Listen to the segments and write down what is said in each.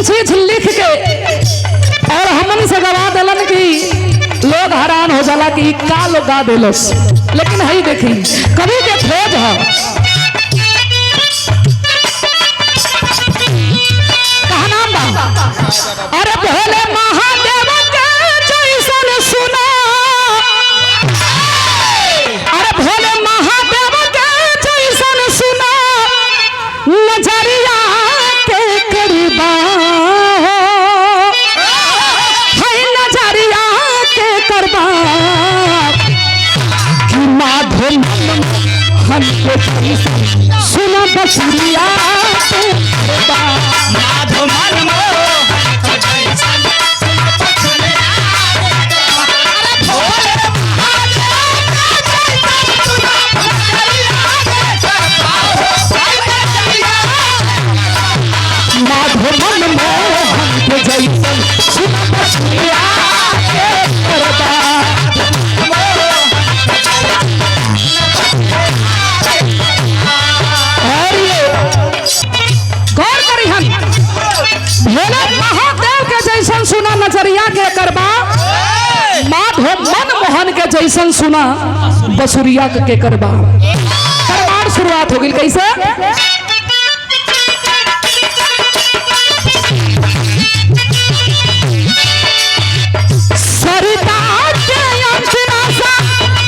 ऐसा चीज लिख के और हमन से गवा दिलन कि लोग हैरान हो जाला कि का लोग गा दिलस। लेकिन हई देखी कवि के खोज है, कहा नाम बा अरे भोले महादेव के जैसन सुना, अरे भोले महादेव के जैसन सुना नजरिया के करबा, है नजरिया के करबा कि माधो हमको सुना बसुरिया के करबा, माधो मन सुना नजरिया के करबा, माधो मन मोहन के जैसन सुना बसुरिया के करबा। करबार शुरुआत हो गई कैसे? सरिता के अंजना सा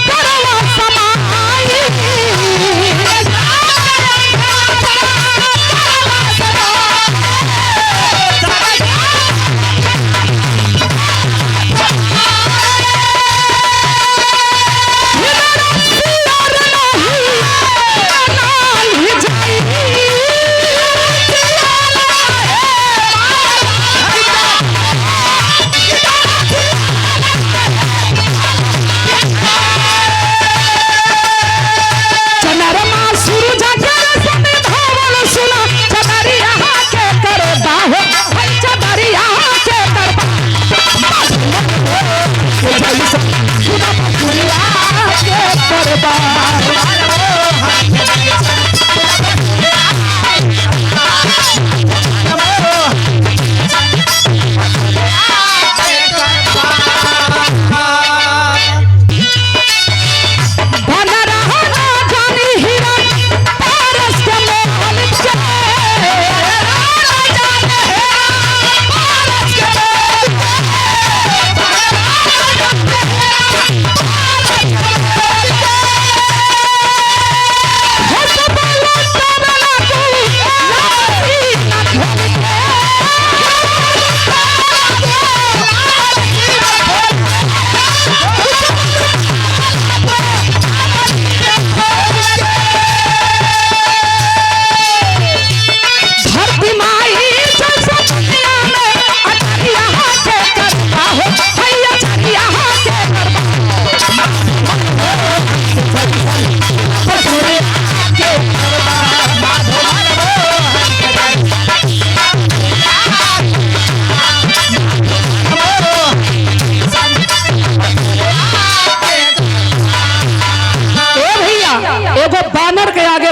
करवा समाई,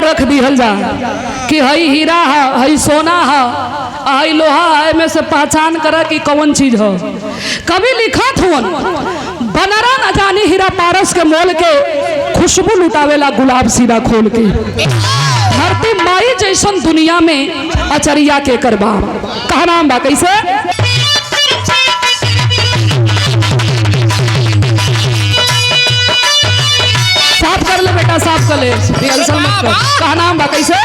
रख दिहल जा कि हई हीरा है, हई सोना है, हई लोहा है, में से पहचान कर कि कौन चीज हो। कभी लिखत हुन बनरा न जानी हीरा पारस के मोल के खुशबू लुटावेला गुलाब सीरा खोल के, धरती माई जैसन दुनिया में अचरिया के करबा। कहा नाम बा कैसे? साफ कर ले बेटा, साफ कर ले, रिहर्सल मत कर। कहा नाम बा कैसे?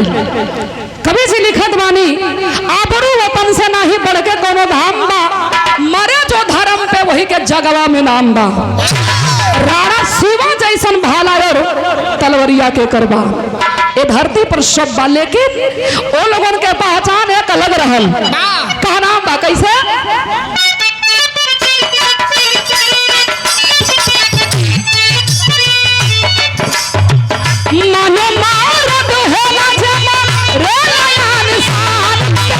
गई। कभी से लिखत बानी आबरू वतन से नहीं बढ़ के कोनो धाम बा, मरे जो धर्म पे वही के जगवा में नाम बा। राणा शिवा जैसन भाला और तलवरिया के करबा। ये धरती पर सब बा, लेकिन वो लोगों के पहचान एक अलग रहल। का नाम बा कैसे? मानो मारद होला जमा रे नया निशान के।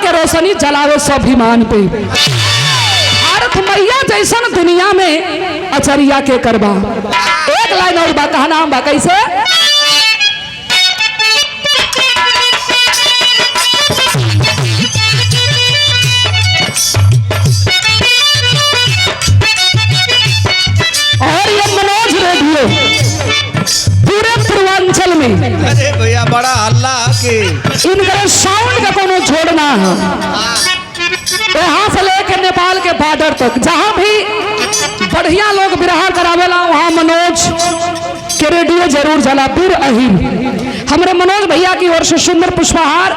रोशनी जलावे स्वाभिमान पे। भारत मैया जैसन दुनिया में अचरिया के करबा। एक लाइन और बा, कहा नाम बा कैसे? और ये मनोज रेडियो पूरे पूर्वांचल में, अरे भैया बड़ा हल्ला के इनका साउंड का कोनो छोड़ना है। यहाँ से लेकर नेपाल के बॉर्डर तक जहाँ भी बढ़िया लोग बिरहा करावेला वहाँ मनोज के रेडियो जरूर जला। पीर अहिर हमारे मनोज भैया की ओर से सुंदर पुष्पहार।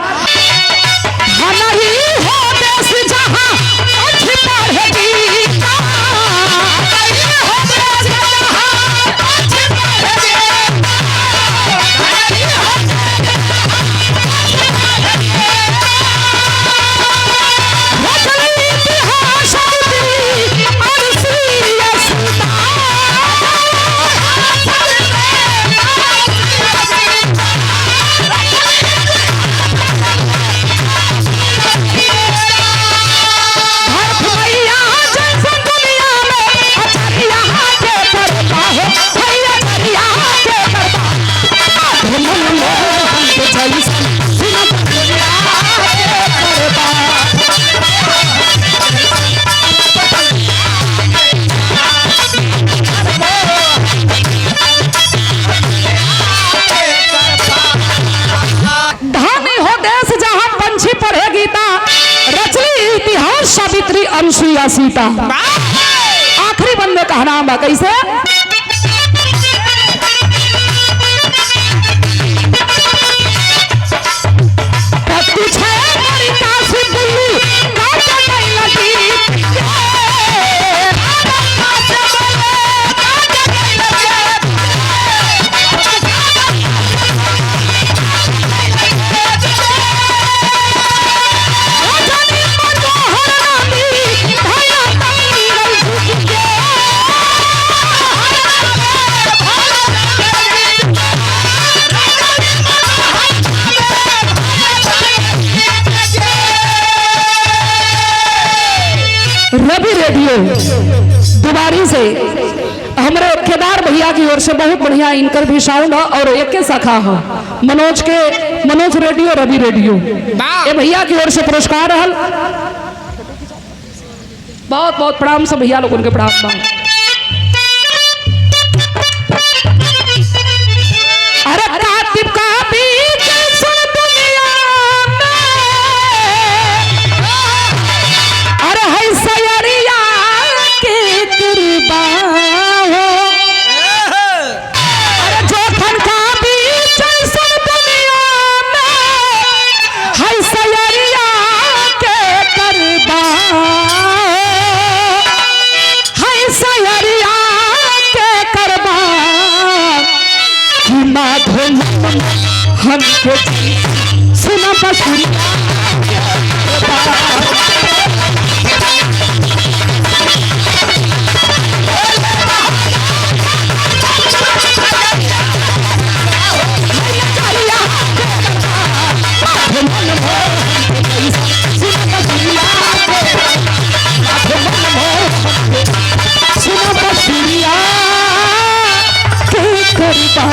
सावित्री अनुसुईया सीता। आखिरी बंदे का नाम बा कैसे? रवि रेडियो दुबारी से हमारे केदार भैया की ओर से बहुत बढ़िया इनकर भी साउंड है और एक शाखा है मनोज रेडियो रवि रेडियो। ये भैया की ओर से पुरस्कार है। बहुत बहुत प्रणाम सब भैया लोगों के प्रणाम। अरे कातिब का बीच सुन दुनिया में, अरे है सयरिया के कृपा हो। अरे जोखन का बीच सुन दुनिया में, है सयरिया के कृपा है सयरिया के कृपा। माधो हमके सुना बसुरिया सुना बसुरिया के करता